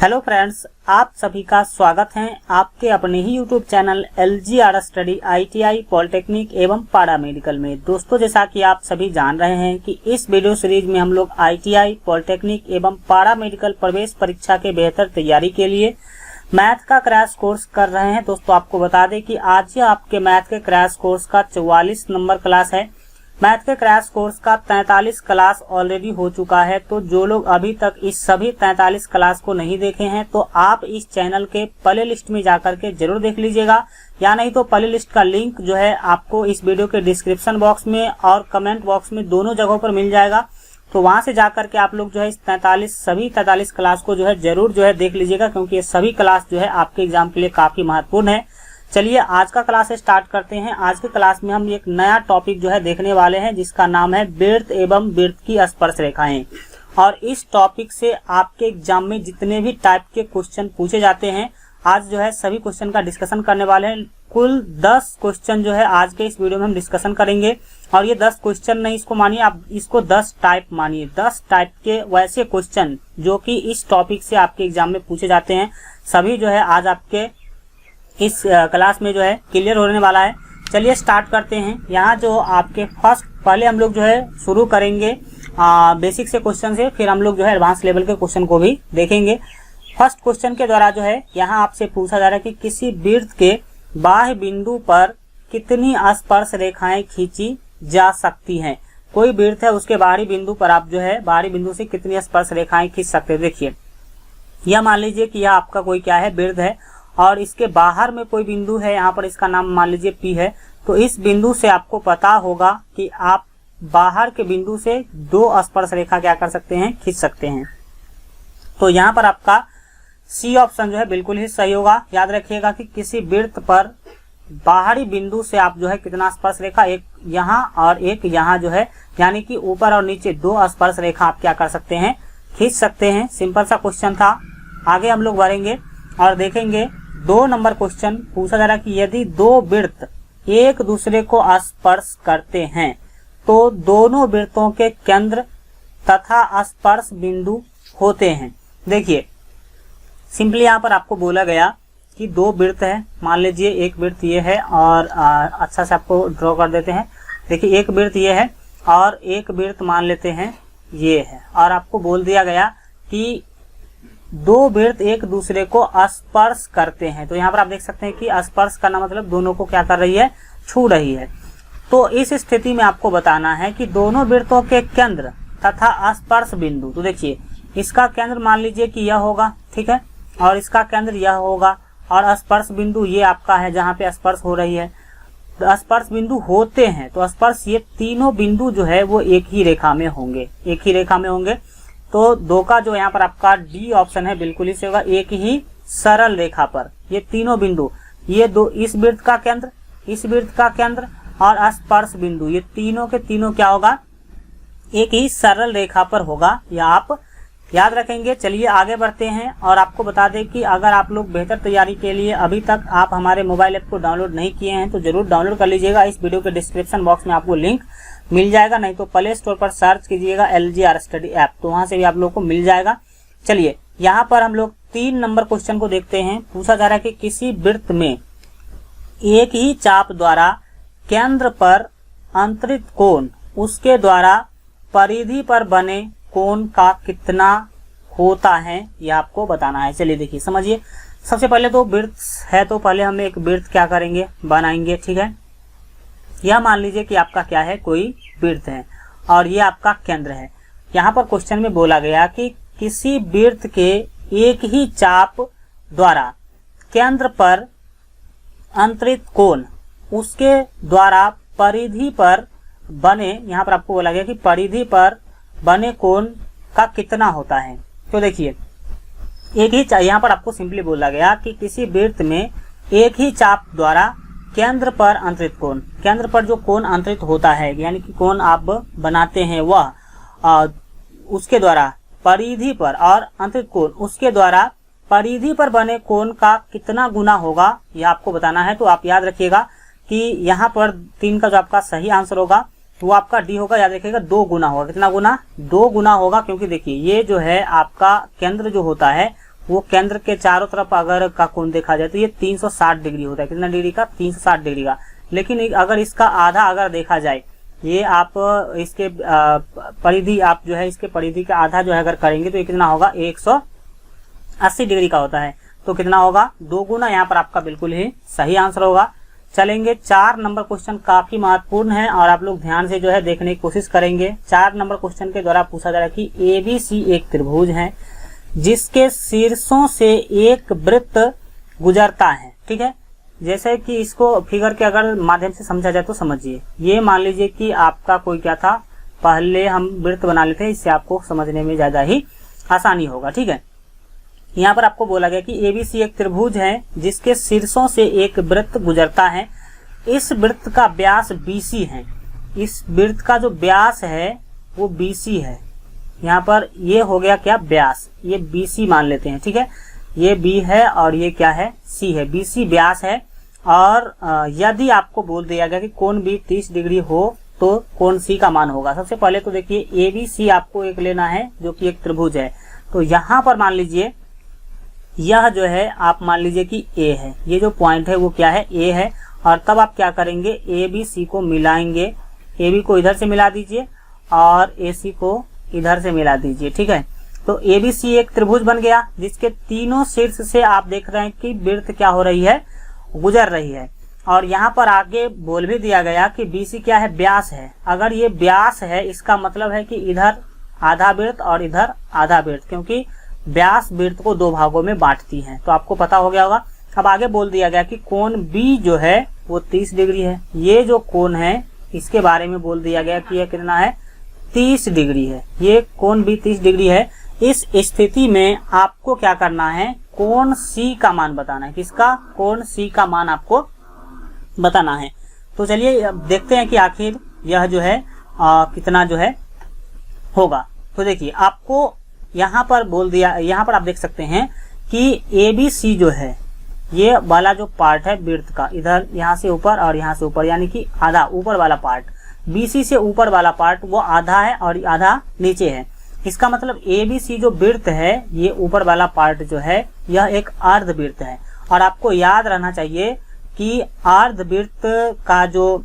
Hello friends, आप सभी का स्वागत है आपके अपने ही YouTube channel LGR study ITI polytechnic एवं पारा मेडिकल में। दोस्तों, जैसा कि आप सभी जान रहे हैं कि इस वीडियो सीरीज में हम लोग ITI पॉलिटेक्निक एवं पारा मेडिकल प्रवेश परीक्षा के बेहतर तैयारी के लिए मैथ का क्रैश कोर्स कर रहे हैं। दोस्तों, आपको बता दें कि आज ये आपके मैथ के क्रैश कोर्स का 44 नंबर क्लास है। मैथ के क्रैश कोर्स का 43 क्लास ऑलरेडी हो चुका है। तो जो लोग अभी तक इस सभी 43 क्लास को नहीं देखे हैं तो आप इस चैनल के प्ले लिस्ट में जाकर के जरूर देख लीजिएगा, या नहीं तो प्ले लिस्ट का लिंक जो है आपको इस वीडियो के डिस्क्रिप्शन बॉक्स में और कमेंट बॉक्स में दोनों जगहों पर मिल जाएगा। तो वहां से जाकर के आप लोग जो है इस सभी 43 क्लास को जो है जरूर जो है देख लीजिएगा, क्योंकि ये सभी क्लास जो है आपके एग्जाम के लिए काफी महत्वपूर्ण है। चलिए आज का क्लास स्टार्ट करते हैं। आज के क्लास में हम एक नया टॉपिक जो है देखने वाले हैं, जिसका नाम है वृत्त एवं वृत्त की स्पर्श रेखाएं। और इस टॉपिक से आपके एग्जाम में जितने भी टाइप के क्वेश्चन पूछे जाते हैं, आज जो है सभी क्वेश्चन का डिस्कशन करने वाले हैं। कुल 10 क्वेश्चन जो है आज के इस वीडियो में हम डिस्कशन करेंगे। और ये 10 क्वेश्चन नहीं इसको मानिए, आप इसको 10 टाइप मानिए। 10 टाइप के वैसे क्वेश्चन जो कि इस टॉपिक से आपके एग्जाम में पूछे जाते हैं, सभी जो है आज आपके इस क्लास में जो है क्लियर होने वाला है। चलिए स्टार्ट करते हैं। यहाँ जो आपके पहले हम लोग जो है शुरू करेंगे बेसिक से क्वेश्चन से, फिर हम लोग जो है एडवांस लेवल के क्वेश्चन को भी देखेंगे। फर्स्ट क्वेश्चन के द्वारा जो है यहाँ आपसे पूछा जा रहा है कि किसी वृत्त के बाह्य बिंदु पर कितनी स्पर्श रेखाएं खींची जा सकती हैं। कोई वृत्त है, उसके बाहरी बिंदु पर आप जो है बाहरी बिंदु से कितनी स्पर्श रेखाएं खींच सकते हैं। देखिए, यह मान लीजिए कि यह आपका कोई क्या है, वृत्त है, और इसके बाहर में कोई बिंदु है, यहाँ पर इसका नाम मान लीजिए P है। तो इस बिंदु से आपको पता होगा कि आप बाहर के बिंदु से 2 स्पर्श रेखा क्या कर सकते हैं, खींच सकते हैं। तो यहाँ पर आपका C ऑप्शन जो है बिल्कुल ही सही होगा। याद रखिएगा कि किसी वृत्त पर बाहरी बिंदु से आप जो है कितना स्पर्श रेखा, एक यहाँ और एक यहाँ जो है, यानी कि ऊपर और नीचे 2 स्पर्श रेखा आप क्या कर सकते हैं, खींच सकते हैं। सिंपल सा क्वेश्चन था। आगे हम लोग बढ़ेंगे और देखेंगे 2 नंबर क्वेश्चन पूछा जा रहा है कि यदि 2 वृत्त एक दूसरे को स्पर्श करते हैं तो दोनों वृत्तों के केंद्र तथा स्पर्श बिंदु होते हैं। देखिए, सिंपली यहाँ पर आपको बोला गया कि 2 वृत्त है। मान लीजिए एक वृत्त ये है, और अच्छा से आपको ड्रॉ कर देते हैं। देखिए, एक वृत्त ये है और एक वृत्त मान लेते हैं ये है, और आपको बोल दिया गया कि 2 वृत्त एक दूसरे को स्पर्श करते हैं। तो यहाँ पर आप देख सकते हैं कि स्पर्श करना मतलब दोनों को क्या कर रही है, छू रही है। तो इस स्थिति में आपको बताना है कि दोनों वृत्तों के केंद्र तथा स्पर्श बिंदु। तो देखिए, इसका केंद्र मान लीजिए कि यह होगा, ठीक है, और इसका केंद्र यह होगा, और स्पर्श बिंदु ये आपका है जहाँ पे स्पर्श हो रही है। स्पर्श बिंदु होते हैं तो स्पर्श, ये तीनों बिंदु जो है वो एक ही रेखा में होंगे, एक ही रेखा में होंगे। तो 2 का जो यहाँ पर आपका D ऑप्शन है बिल्कुल ही सही होगा। एक ही सरल रेखा पर ये तीनों बिंदु, ये 2, इस वृत्त का केंद्र, इस वृत्त का केंद्र और स्पर्श बिंदु, ये तीनों के तीनों क्या होगा, एक ही सरल रेखा पर होगा। यह आप याद रखेंगे। चलिए आगे बढ़ते हैं और आपको बता दें कि अगर आप लोग बेहतर तैयारी के लिए अभी तक आप हमारे मोबाइल ऐप को डाउनलोड नहीं किए हैं तो जरूर डाउनलोड कर लीजिएगा। इस वीडियो के डिस्क्रिप्शन बॉक्स में आपको लिंक मिल जाएगा, नहीं तो प्ले स्टोर पर सर्च कीजिएगा LGR स्टडी ऐप, तो वहां से भी आप लोगों को मिल जाएगा। चलिए यहाँ पर हम लोग 3 नंबर क्वेश्चन को देखते हैं। पूछा जा रहा है कि किसी वृत्त में एक ही चाप द्वारा केंद्र पर अंतरित कोण उसके द्वारा परिधि पर बने कोण का कितना होता है, यह आपको बताना है। चलिए देखिए, समझिए। सबसे पहले तो वृत्त है, तो पहले हम एक वृत्त क्या करेंगे, बनाएंगे, ठीक है। यह मान लीजिए कि आपका क्या है, कोई वृत्त है और ये आपका केंद्र है। यहाँ पर क्वेश्चन में बोला गया कि किसी वृत्त के एक ही चाप द्वारा केंद्र पर अंतरित कोण उसके द्वारा परिधि पर बने, यहाँ पर आपको बोला गया कि परिधि पर बने कोण का कितना होता है। तो देखिए, एक ही यहाँ पर आपको सिंपली बोला गया कि किसी वृत्त में एक ही चाप द्वारा केंद्र पर अंतरित कोण, केंद्र पर जो कोण अंतरित होता है, यानी कि कोण आप बनाते हैं वह उसके द्वारा परिधि पर, और अंतरित कोण उसके द्वारा परिधि पर बने कोण का कितना गुना होगा, यह आपको बताना है। तो आप याद रखिएगा कि यहाँ पर 3 का जो आपका सही आंसर होगा वो आपका D होगा। याद रखिएगा 2 गुना होगा। कितना गुना? 2 गुना होगा, क्योंकि देखिए ये जो है आपका केंद्र जो होता है वो केंद्र के चारों तरफ अगर का कोण देखा जाए तो ये 360 डिग्री होता है। कितना डिग्री का? 360 डिग्री का। लेकिन अगर इसका आधा अगर देखा जाए, ये आप इसके परिधि आप जो है इसके परिधि का आधा जो है अगर करेंगे तो ये कितना होगा? 180 डिग्री का होता है। तो कितना होगा? 2 गुना। यहाँ पर आपका बिल्कुल ही सही आंसर होगा। चलेंगे 4 नंबर क्वेश्चन काफी महत्वपूर्ण है और आप लोग ध्यान से जो है देखने की कोशिश करेंगे। 4 नंबर क्वेश्चन के द्वारा पूछा जा रहा है कि ABC एक त्रिभुज है जिसके शीर्षों से एक वृत्त गुजरता है। ठीक है, जैसे कि इसको फिगर के अगर माध्यम से समझा जाए तो समझिए। ये मान लीजिए कि आपका कोई क्या था, पहले हम वृत्त बना लेते हैं, इससे आपको समझने में ज्यादा ही आसानी होगा। ठीक है, यहाँ पर आपको बोला गया कि ABC एक त्रिभुज है जिसके शीर्षों से एक वृत्त गुजरता है। इस वृत्त का व्यास BC है। इस वृत्त का जो व्यास है वो BC है। यहाँ पर ये हो गया क्या? व्यास। ये BC मान लेते हैं। ठीक है, ये B है और ये क्या है? C है। BC व्यास है। और यदि आपको बोल दिया गया कि कोण B 30 डिग्री हो तो कोण C का मान होगा। सबसे पहले तो देखिए ABC आपको एक लेना है जो कि एक त्रिभुज है। तो यहाँ पर मान लीजिए यह जो है आप मान लीजिए कि A है। ये जो पॉइंट है वो क्या है? A है। और तब आप क्या करेंगे? ABC को मिलाएंगे। AB को इधर से मिला दीजिए और AC को इधर से मिला दीजिए। ठीक है, तो ABC एक त्रिभुज बन गया जिसके तीनों शीर्ष से आप देख रहे हैं कि वृत्त क्या हो रही है? गुजर रही है। और यहाँ पर आगे बोल भी दिया गया कि BC क्या है? व्यास है। अगर ये व्यास है इसका मतलब है कि इधर आधा वृत्त और इधर आधा वृत्त, क्योंकि व्यास वृत्त को 2 भागों में बांटती है। तो आपको पता हो गया होगा। अब आगे बोल दिया गया कि कोण B जो है वो 30 डिग्री है। ये जो कोण है इसके बारे में बोल दिया गया कि यह कितना है? 30 डिग्री है। ये कोण B 30 डिग्री है। इस स्थिति में आपको क्या करना है? कोण C का मान बताना है। किसका? कोण C का मान आपको बताना है। तो चलिए अब देखते हैं कि आखिर यह जो है कितना जो है होगा। तो देखिए आपको यहाँ पर बोल दिया, यहाँ पर आप देख सकते हैं कि ABC जो है ये वाला जो पार्ट है वृत्त का, इधर यहाँ से ऊपर और यहाँ से ऊपर, यानी कि आधा ऊपर वाला पार्ट, BC से ऊपर वाला पार्ट वो आधा है और आधा नीचे है। इसका मतलब ABC जो वृत्त है ये ऊपर वाला पार्ट जो है यह एक अर्धवृत्त है। और आपको याद रहना चाहिए कि अर्धवृत्त का जो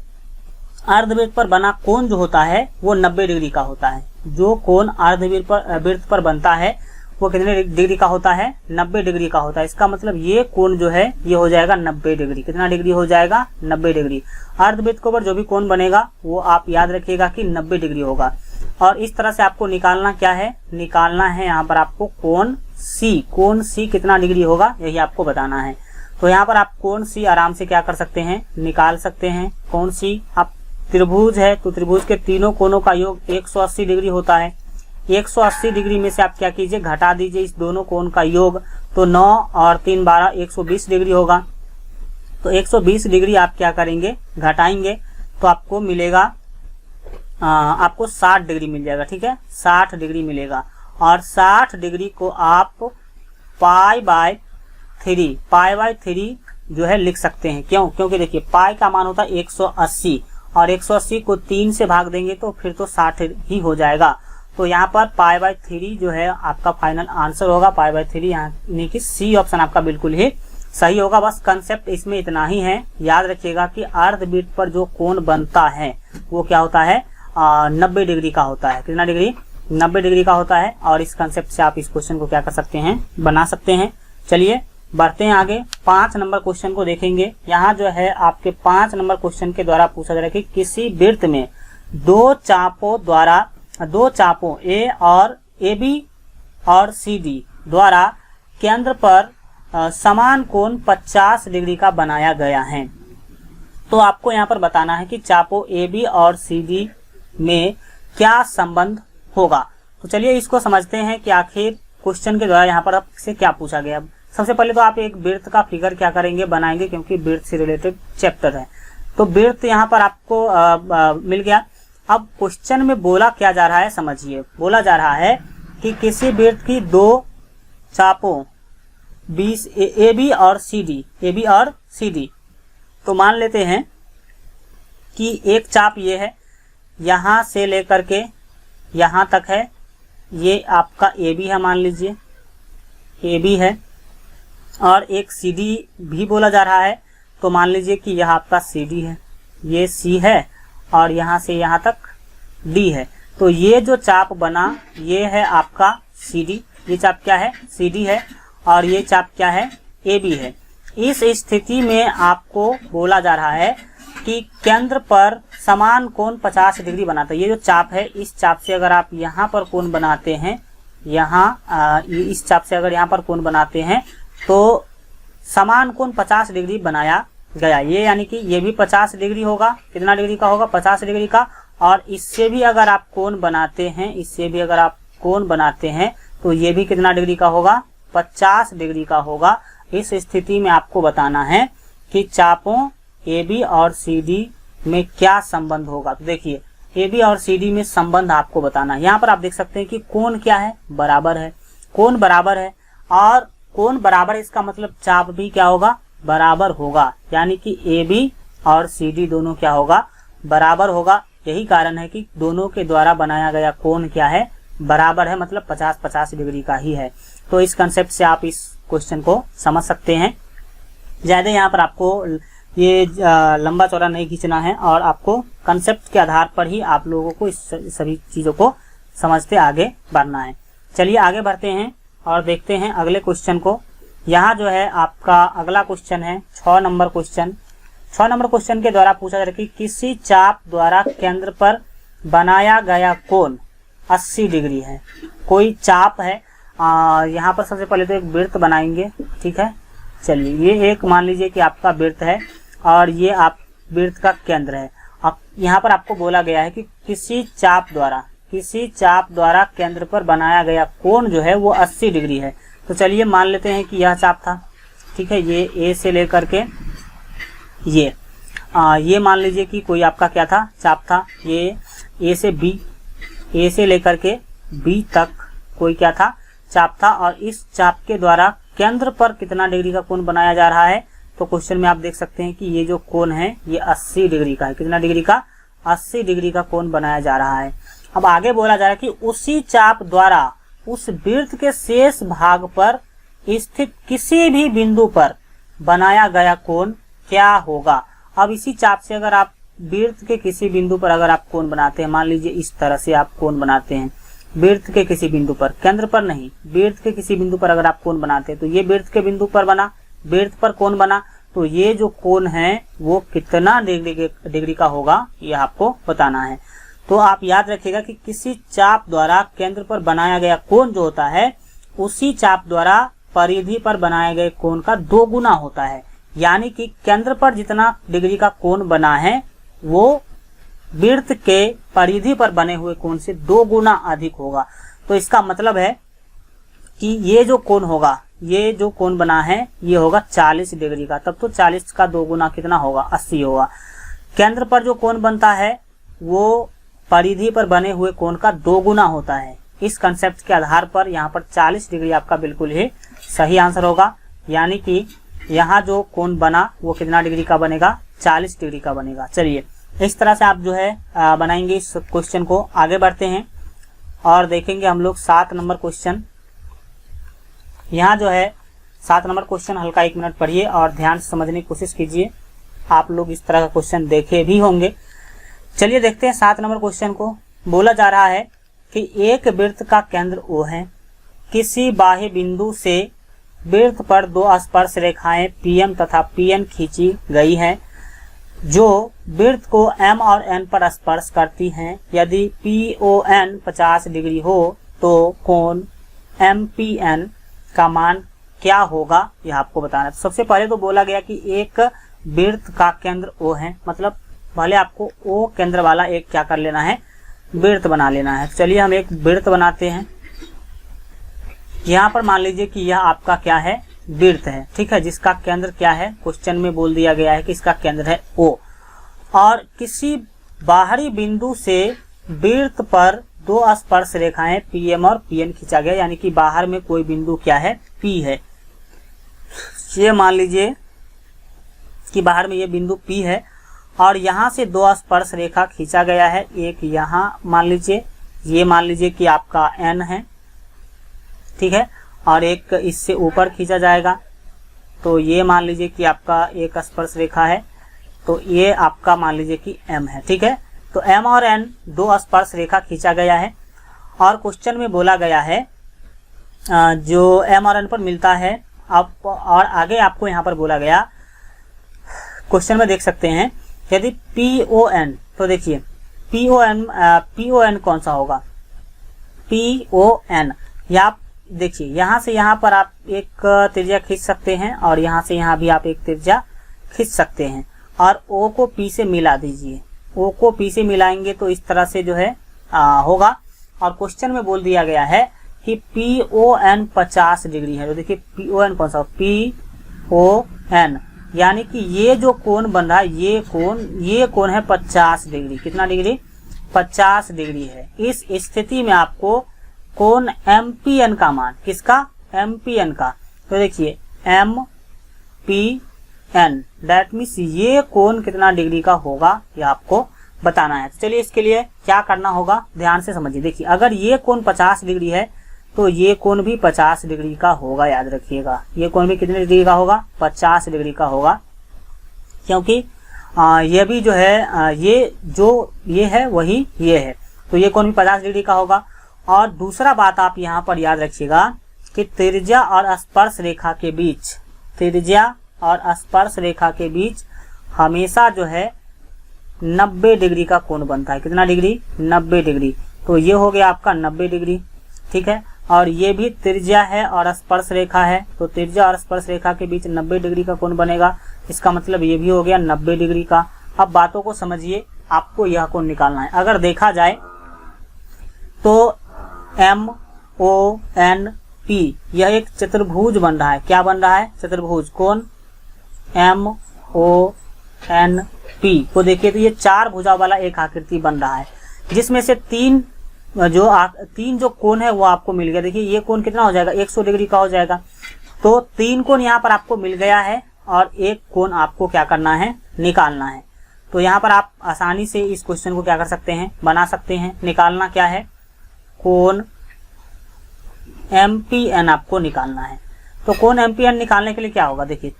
अर्धवृत्त पर बना कोण जो होता है वो 90 डिग्री का होता है। जो कोण अर्धवृत्त पर बनता है वो कितने डिग्री का होता है? 90 डिग्री का होता है। इसका मतलब ये कोण जो है ये हो जाएगा 90 डिग्री। कितना डिग्री हो जाएगा? 90 डिग्री। अर्धवृत्त के ऊपर जो भी कोण बनेगा वो आप याद रखिएगा कि 90 डिग्री होगा। और इस तरह से आपको निकालना क्या है? निकालना है यहाँ पर आपको कोण C। कोण C कितना डिग्री होगा यही आपको बताना है। तो यहाँ पर आप कोण C आराम से क्या कर सकते हैं? निकाल सकते हैं। कोण C आप त्रिभुज है तो त्रिभुज के तीनों कोणों का योग 180 डिग्री होता है। 180 डिग्री में से आप क्या कीजिए? घटा दीजिए इस दोनों कोण का योग। तो 9 और 3 12 120 डिग्री होगा। तो 120 डिग्री आप क्या करेंगे? घटाएंगे तो आपको मिलेगा आपको 60 डिग्री मिल जाएगा। ठीक है, 60 डिग्री मिलेगा। और 60 डिग्री को आप पाई/3 जो है लिख सकते हैं। क्यों? क्योंकि देखिए पाई का मान होता है 180 और 180 को 3 से भाग देंगे तो फिर तो 60 ही हो जाएगा। तो यहाँ पर पाई/3 जो है आपका फाइनल आंसर होगा। पाई/3 यानी कि C ऑप्शन आपका बिल्कुल ही सही होगा। बस कंसेप्ट इसमें इतना ही है। याद रखिएगा कि अर्धवृत्त पर जो कोण बनता है वो क्या होता है? 90 डिग्री का होता है। कितना डिग्री? 90 डिग्री का होता है। और इस कंसेप्ट से आप इस क्वेश्चन को क्या कर सकते हैं? बना सकते हैं। चलिए बढ़ते हैं आगे। 5 नंबर क्वेश्चन को देखेंगे। यहाँ जो है आपके 5 नंबर क्वेश्चन के द्वारा पूछा जा रहा है कि किसी वृत्त में दो चापों A और AB और CD द्वारा केंद्र पर समान कोण 50 डिग्री का बनाया गया है। तो आपको यहाँ पर बताना है कि चापों AB और CD में क्या संबंध होगा। तो चलिए इसको समझते हैं कि आखिर क्वेश्चन के द्वारा यहाँ पर आपसे क्या पूछा गया। सबसे पहले तो आप एक वृत्त का फिगर क्या करेंगे? बनाएंगे, क्योंकि वृत्त से रिलेटेड चैप्टर है। तो वृत्त यहाँ पर आपको मिल गया। अब क्वेश्चन में बोला क्या जा रहा है समझिए। बोला जा रहा है कि किसी वृत्त की दो चापों AB और CD। तो मान लेते हैं कि एक चाप ये है, यहां से लेकर के यहां तक है, ये आपका AB है मान लीजिए। ए बी है और एक सी डी भी बोला जा रहा है। तो मान लीजिए कि यह आपका सी डी है, ये सी है और यहाँ से यहाँ तक डी है। तो ये जो चाप बना ये है आपका सी डी, ये चाप क्या है, सी डी है, और ये चाप क्या है, ए बी है। इस स्थिति में आपको बोला जा रहा है कि केंद्र पर समान कोण 50 डिग्री बनाता है। ये जो चाप है, इस चाप से अगर आप यहाँ पर कोण बनाते हैं, यहाँ इस चाप से अगर यहाँ पर कोण बनाते हैं तो समान कोण 50 डिग्री बनाया गया। ये यानी कि ये भी 50 डिग्री होगा, कितना डिग्री का होगा, 50 डिग्री का। और इससे भी अगर आप कोण बनाते हैं, इससे भी अगर आप कोण बनाते हैं तो ये भी कितना डिग्री का होगा, 50 डिग्री का होगा। इस स्थिति में आपको बताना है कि चापों ए बी और सी डी में क्या संबंध होगा। तो देखिए ए बी और सी डी में संबंध आपको बताना है। यहाँ पर आप देख सकते हैं कि कोण क्या है, बराबर है, कोण बराबर है, और कोण बराबर इसका मतलब चाप भी क्या होगा, बराबर होगा। यानी कि ए बी और सी डी दोनों क्या होगा, बराबर होगा। यही कारण है कि दोनों के द्वारा बनाया गया कोण क्या है, बराबर है, मतलब 50-50 डिग्री का ही है। तो इस कंसेप्ट से आप इस क्वेश्चन को समझ सकते हैं। ज्यादा यहाँ पर आपको ये लंबा चौड़ा नहीं खींचना है और आपको कंसेप्ट के आधार पर ही आप लोगों को इस सभी चीजों को समझते आगे बढ़ना है। चलिए आगे बढ़ते हैं और देखते हैं अगले क्वेश्चन को। यहाँ जो है आपका अगला क्वेश्चन है 6 नंबर क्वेश्चन। 6 नंबर क्वेश्चन के द्वारा पूछा जा रहा है कि किसी चाप द्वारा केंद्र पर बनाया गया कोण 80 डिग्री है। कोई चाप है, यहाँ पर सबसे पहले तो एक वृत्त बनाएंगे, ठीक है। चलिए ये एक मान लीजिए कि आपका वृत्त है और ये आप वृत्त का केंद्र है। अब यहाँ पर आपको बोला गया है कि किसी चाप द्वारा केंद्र पर बनाया गया कोण जो है वो 80 डिग्री है। तो चलिए मान लेते हैं कि यह चाप था, ठीक है। ये ए से लेकर के ये मान लीजिए कि कोई आपका क्या था, चाप था। ये ए से लेकर के बी तक कोई क्या था, चाप था। और इस चाप के द्वारा केंद्र पर कितना डिग्री का कोण बनाया जा रहा है। तो क्वेश्चन में आप देख सकते हैं कि ये जो कोण है ये 80 डिग्री का है। कितना डिग्री का, 80 डिग्री का कोण बनाया जा रहा है। अब आगे बोला जा रहा है कि उसी चाप द्वारा उस वृत्त के शेष भाग पर स्थित किसी भी बिंदु पर बनाया गया कोण क्या होगा। अब इसी चाप से अगर आप वृत्त के किसी बिंदु पर अगर आप कोण बनाते हैं, मान लीजिए इस तरह से आप कोण बनाते हैं वृत्त के किसी बिंदु पर, केंद्र पर नहीं, वृत्त के किसी बिंदु पर अगर आप कोण बनाते हैं तो ये वृत्त के बिंदु पर बना, वृत्त पर कोण बना, तो ये जो कोण है वो कितना डिग्री का होगा ये आपको बताना है। तो आप याद रखिएगा कि किसी चाप द्वारा केंद्र पर बनाया गया कोण जो होता है उसी चाप द्वारा परिधि पर बनाए गए कोण का 2 गुना होता है। यानी कि केंद्र पर जितना डिग्री का कोण बना है वो वृत्त के परिधि पर बने हुए कोण से 2 गुना अधिक होगा। तो इसका मतलब है कि ये जो कोण होगा, ये जो कोण बना है ये होगा 40 डिग्री का। तब तो 40 का 2 गुना कितना होगा, 80 होगा। केंद्र पर जो कोण बनता है वो परिधि पर बने हुए कोण का 2 गुना होता है। इस कंसेप्ट के आधार पर यहाँ पर 40 डिग्री आपका बिल्कुल ही सही आंसर होगा। यानी कि यहाँ जो कोण बना वो कितना डिग्री का बनेगा, 40 डिग्री का बनेगा। चलिए इस तरह से आप जो है बनाएंगे इस क्वेश्चन को। आगे बढ़ते हैं और देखेंगे हम लोग 7 नंबर क्वेश्चन। यहाँ जो है 7 नंबर क्वेश्चन हल्का 1 मिनट पढ़िए और ध्यान से समझने की कोशिश कीजिए। आप लोग इस तरह का क्वेश्चन देखे भी होंगे। चलिए देखते हैं 7 नंबर क्वेश्चन को। बोला जा रहा है कि एक वृत्त का केंद्र O है। किसी बाह्य बिंदु से वृत्त पर 2 स्पर्श रेखाएं PM तथा PN खींची गई है जो वृत्त को M और N पर स्पर्श करती हैं। यदि PON 50 डिग्री हो तो कोण MPN का मान क्या होगा यह आपको बताना है। तो सबसे पहले तो बोला गया कि एक वृत्त का केंद्र O है, मतलब पहले आपको O केंद्र वाला एक क्या कर लेना है, वृत्त बना लेना है। चलिए हम एक वृत्त बनाते हैं। यहाँ पर मान लीजिए कि यह आपका क्या है, वृत्त है, ठीक है, जिसका केंद्र क्या है, क्वेश्चन में बोल दिया गया है कि इसका केंद्र है O। और किसी बाहरी बिंदु से वृत्त पर 2 स्पर्श रेखाएं PM और PN खींचा गया। यानी कि बाहर में कोई बिंदु क्या है, P है। ये मान लीजिए कि बाहर में ये बिंदु P है और यहाँ से 2 स्पर्श रेखा खींचा गया है। एक यहाँ मान लीजिए, ये मान लीजिए कि आपका N है, ठीक है, और एक इससे ऊपर खींचा जाएगा। तो ये मान लीजिए कि आपका एक स्पर्श रेखा है, तो ये आपका मान लीजिए कि M है। ठीक है, तो M और N दो स्पर्श रेखा खींचा गया है और क्वेश्चन में बोला गया है जो M और N पर मिलता है। अब और आगे आपको यहाँ पर बोला गया, क्वेश्चन में देख सकते हैं, यदि PON, तो देखिए PON कौन सा होगा, PON, या देखिए यहाँ से यहाँ पर आप एक त्रिज्या खींच सकते हैं और यहाँ से यहाँ भी आप एक त्रिज्या खींच सकते हैं और O को P से मिला दीजिए। O को P से मिलाएंगे तो इस तरह से जो है होगा। और क्वेश्चन में बोल दिया गया है कि PON 50 डिग्री है। तो देखिए PON कौन सा, PON, यानी कि ये जो कोण बन रहा है, ये कोण है 50 डिग्री। कितना डिग्री, 50 डिग्री है। इस स्थिति में आपको कोण MPN का मान, किसका, MPN का, तो देखिए MPN, दैट मीन्स ये कोण कितना डिग्री का होगा ये आपको बताना है। तो चलिए इसके लिए क्या करना होगा, ध्यान से समझिए। देखिए अगर ये कोण 50 डिग्री है तो ये कोण भी 50 डिग्री का होगा, याद रखिएगा। ये कोण भी कितने डिग्री का होगा, 50 डिग्री का होगा, क्योंकि ये भी जो है ये है वही ये है, तो ये कोण भी 50 डिग्री का होगा। और दूसरा बात आप यहाँ पर याद रखिएगा कि त्रिज्या और स्पर्श रेखा के बीच, त्रिज्या और स्पर्श रेखा के बीच हमेशा जो है 90 डिग्री का कोण बनता है। कितना डिग्री, 90 डिग्री। तो ये हो गया आपका 90 डिग्री। ठीक है, और ये भी त्रिज्या है और स्पर्श रेखा है, तो त्रिज्या और स्पर्श रेखा के बीच 90 डिग्री का कोण बनेगा। इसका मतलब ये भी हो गया 90 डिग्री का। अब बातों को समझिए, आपको यह कोण निकालना है। अगर देखा जाए तो MONP यह एक चतुर्भुज बन रहा है। क्या बन रहा है, चतुर्भुज। कोण MONP को देखिए तो ये 4 भुजाओं वाला एक आकृति बन रहा है, जिसमें से तीन जो कोण है वो आपको मिल गया। देखिए ये कोण कितना हो जाएगा, 100 डिग्री का हो जाएगा। तो 3 कोण यहाँ पर आपको मिल गया है और एक कोण आपको क्या करना है, निकालना है। तो यहाँ पर आप आसानी से इस क्वेश्चन को क्या कर सकते हैं, बना सकते हैं। निकालना क्या है, कोण MPN आपको निकालना है। तो कोण MPN निकालने के लिए क्या होगा, देखिए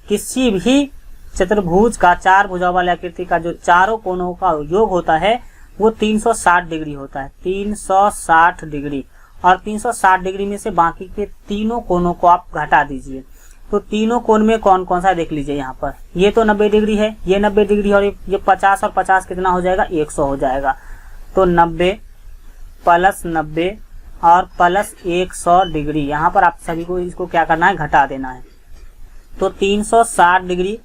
किसी भी चतुर्भुज का, 4 भुजाओं वाली आकृति का जो चारों कोणों का योग होता है वो 360 डिग्री होता है, 360 डिग्री। और 360 डिग्री में से बाकी के तीनों कोणों को आप घटा दीजिए। तो तीनों कोण में कौन कौन सा देख लीजिए। यहाँ पर ये तो 90 डिग्री है, ये 90 डिग्री, और ये 50 और 50 कितना हो जाएगा, 100 हो जाएगा। तो 90 प्लस 90 और प्लस 100 डिग्री, यहाँ पर आप सभी को इसको क्या करना है, घटा देना है। तो 360 डिग्री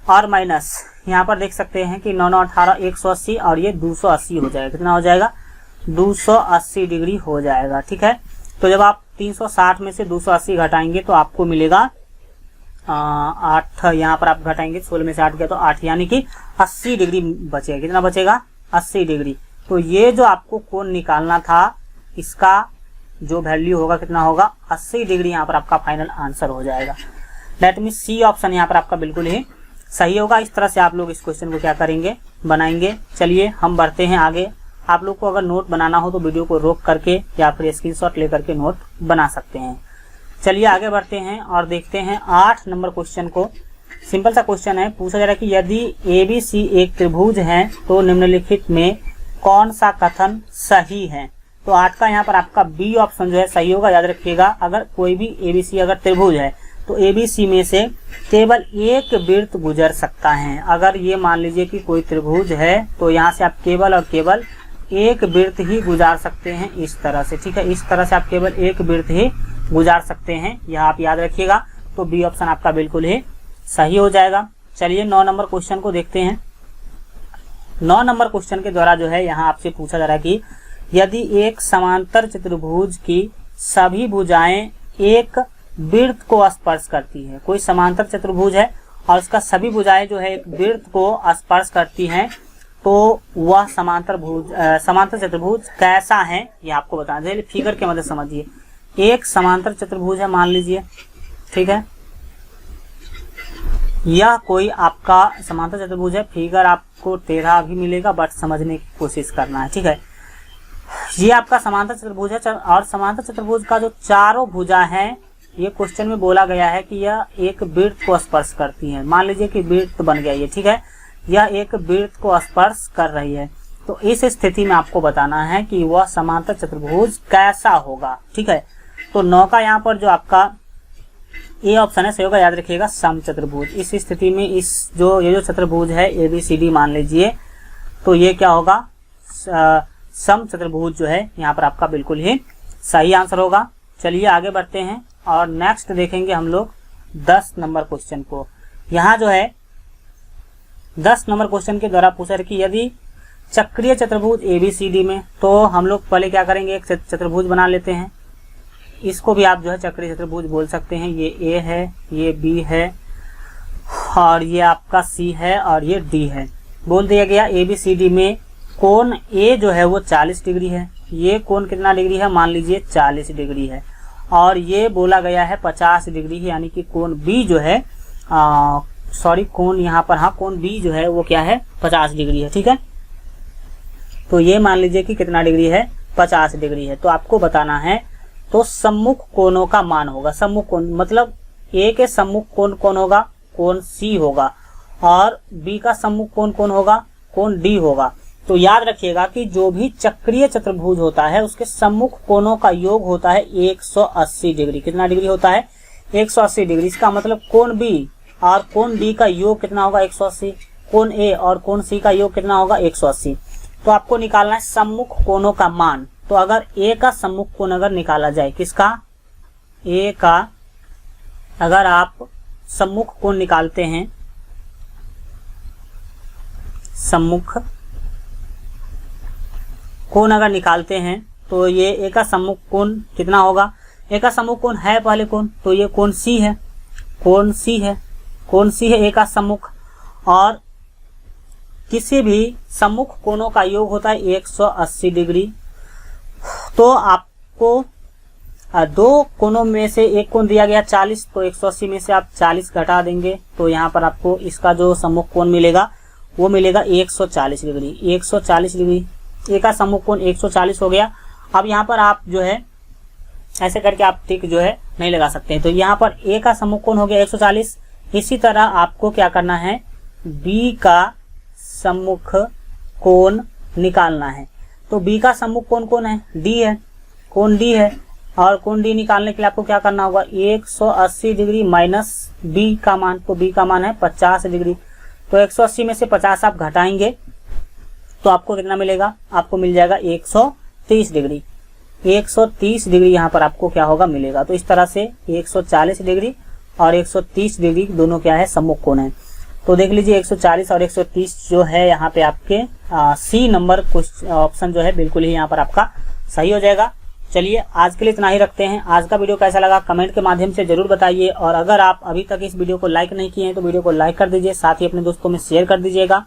और माइनस यहाँ पर देख सकते हैं कि 9 9 18 180 और ये 280 हो जाएगा। कितना हो जाएगा, 280 डिग्री हो जाएगा। ठीक है, तो जब आप 360 में से 280 घटाएंगे तो आपको मिलेगा 8। यहाँ पर आप घटाएंगे 16 में से 8 गया तो 8, यानी कि 80 डिग्री बचेगा। कितना बचेगा, 80 डिग्री। तो ये जो आपको कोण निकालना था, इसका जो वैल्यू होगा कितना होगा, 80 डिग्री। यहाँ पर आपका फाइनल आंसर हो जाएगा। दैट मीन्स सी ऑप्शन यहाँ पर आपका बिल्कुल ही सही होगा। इस तरह से आप लोग इस क्वेश्चन को क्या करेंगे, बनाएंगे। चलिए हम बढ़ते हैं आगे। आप लोग को अगर नोट बनाना हो तो वीडियो को रोक करके या फिर स्क्रीनशॉट लेकर के नोट बना सकते हैं। चलिए आगे बढ़ते हैं और देखते हैं 8 नंबर क्वेश्चन को। सिंपल सा क्वेश्चन है, पूछा जा रहा है कि यदि ABC एक त्रिभुज है तो निम्नलिखित में कौन सा कथन सही है। तो 8 का यहाँ पर आपका बी ऑप्शन जो है सही होगा। याद रखिएगा, अगर कोई भी ABC अगर त्रिभुज है तो ABC में से केवल एक वृत्त गुजर सकता है। अगर ये मान लीजिए कि कोई त्रिभुज है तो यहाँ से आप केवल और केवल एक वृत्त ही गुजार सकते हैं, इस तरह से। ठीक है, इस तरह से आप केवल एक वृत्त ही गुजार सकते हैं, यह आप याद रखिएगा। तो बी ऑप्शन आपका बिल्कुल ही सही हो जाएगा। चलिए 9 नंबर क्वेश्चन को देखते हैं। 9 नंबर क्वेश्चन के द्वारा जो है यहाँ आपसे पूछा जा रहा है कि यदि एक समांतर चतुर्भुज की सभी भुजाएं एक वृत्त को स्पर्श करती है। कोई समांतर चतुर्भुज है और उसका सभी भुजाएं जो है एक वृत्त को स्पर्श करती हैं, तो वह समांतर चतुर्भुज कैसा है ये आपको बताना चाहिए। फिगर के मदद समझिए। एक समांतर चतुर्भुज है मान लीजिए, ठीक है, यह कोई आपका समांतर चतुर्भुज है। फिगर आपको टेढ़ा भी मिलेगा बट समझने की कोशिश करना है। ठीक है, ये आपका समांतर चतुर्भुज है और समांतर चतुर्भुज का जो चारों भुजा है, ये क्वेश्चन में बोला गया है कि यह एक वृत्त को स्पर्श करती है। मान लीजिए कि वृत्त बन गया ये, ठीक है, यह एक वृत्त को स्पर्श कर रही है। तो इस स्थिति में आपको बताना है कि वह समांतर चतुर्भुज कैसा होगा, ठीक है। तो 9 का यहाँ पर जो आपका ए ऑप्शन है सही होगा, याद रखिएगा समचतुर्भुज। इस स्थिति में ये जो चतुर्भुज है ABCD मान लीजिए, तो ये क्या होगा, समचतुर्भुज जो है यहाँ पर आपका बिल्कुल ही सही आंसर होगा। चलिए आगे बढ़ते हैं और नेक्स्ट देखेंगे हम लोग 10 नंबर क्वेश्चन को। यहाँ जो है 10 नंबर क्वेश्चन के द्वारा पूछा है कि यदि चक्रीय चतुर्भुज ABCD में, तो हम लोग पहले क्या करेंगे, एक चतुर्भुज बना लेते हैं। इसको भी आप जो है चक्रीय चतुर्भुज बोल सकते हैं। ये A है, ये B है और ये आपका C है और ये D है। बोल दिया गया ABCD में कोण A जो है वो 40 डिग्री है। ये कोण कितना डिग्री है, मान लीजिए 40 डिग्री है। और ये बोला गया है 50 डिग्री है, यानी कि कोण B जो है कोण यहाँ पर, हाँ, कोण B जो है वो क्या है, 50 डिग्री है, ठीक है। तो ये मान लीजिए कि कितना डिग्री है, 50 डिग्री है। तो आपको बताना है, तो सम्मुख कोणों का मान होगा। सम्मुख कोण मतलब A के सम्मुख कोण कौन होगा, कोण C होगा, और B का सम्मुख कोण कौन होगा, कोण D होगा। तो याद रखिएगा कि जो भी चक्रीय चतुर्भुज होता है उसके सम्मुख कोणों का योग होता है 180 डिग्री। कितना डिग्री होता है, 180 डिग्री। इसका मतलब कोण B और कोण D का योग कितना होगा, 180। कोण A और कोण C का योग कितना होगा, 180। तो आपको निकालना है सम्मुख कोणों का मान। तो अगर A का सम्मुख कोण अगर निकाला जाए, किसका, A का अगर आप सम्मुख कोण निकालते हैं, सम्मुख कोण अगर निकालते हैं, तो ये A का सम्मुख कोण कितना होगा, A का सम्मुख कोण है पहले कोण, तो ये कोण C है, कोण C है, कोण C है A का सम्मुख। और किसी भी सम्मुख कोणों का योग होता है 180 डिग्री। तो आपको दो कोणों में से एक कोण दिया गया 40, तो 180 में से आप 40 घटा देंगे, तो यहाँ पर आपको इसका जो सम्मुख कोण मिलेगा वो मिलेगा 140 डिग्री। 140 डिग्री A का सम्मुख कोण 140 हो गया। अब यहाँ पर आप जो है ऐसे करके आप टिक जो है नहीं लगा सकते हैं। तो यहाँ पर A का सम्मुख कोण हो गया 140। इसी तरह आपको क्या करना है, B का सम्मुख कोण निकालना है। तो B का सम्मुख कोण कौन है, D है, कोण D है। और कोण D निकालने के लिए आपको क्या करना होगा, 180 डिग्री माइनस B का मान। तो B का मान है 50 डिग्री। तो 180 में से 50 आप घटाएंगे तो आपको कितना मिलेगा, आपको मिल जाएगा 130 डिग्री। 130 डिग्री यहाँ पर आपको क्या होगा, मिलेगा। तो इस तरह से 140 डिग्री और 130 डिग्री दोनों क्या है, सम्मुख कोण है। तो देख लीजिए 140 और 130 जो है यहाँ पे आपके C नंबर ऑप्शन जो है बिल्कुल ही यहाँ पर आपका सही हो जाएगा। चलिए आज के लिए इतना ही रखते हैं। आज का वीडियो कैसा लगा कमेंट के माध्यम से जरूर बताइए, और अगर आप अभी तक इस वीडियो को लाइक नहीं किए हैं तो वीडियो को लाइक कर दीजिए, साथ ही अपने दोस्तों में शेयर कर दीजिएगा।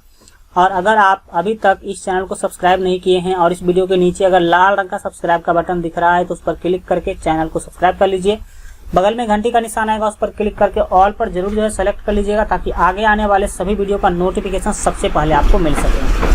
और अगर आप अभी तक इस चैनल को सब्सक्राइब नहीं किए हैं और इस वीडियो के नीचे अगर लाल रंग का सब्सक्राइब का बटन दिख रहा है तो उस पर क्लिक करके चैनल को सब्सक्राइब कर लीजिए। बगल में घंटी का निशान आएगा, उस पर क्लिक करके ऑल पर जरूर जो है सेलेक्ट कर लीजिएगा, ताकि आगे आने वाले सभी वीडियो का नोटिफिकेशन सबसे पहले आपको मिल सके।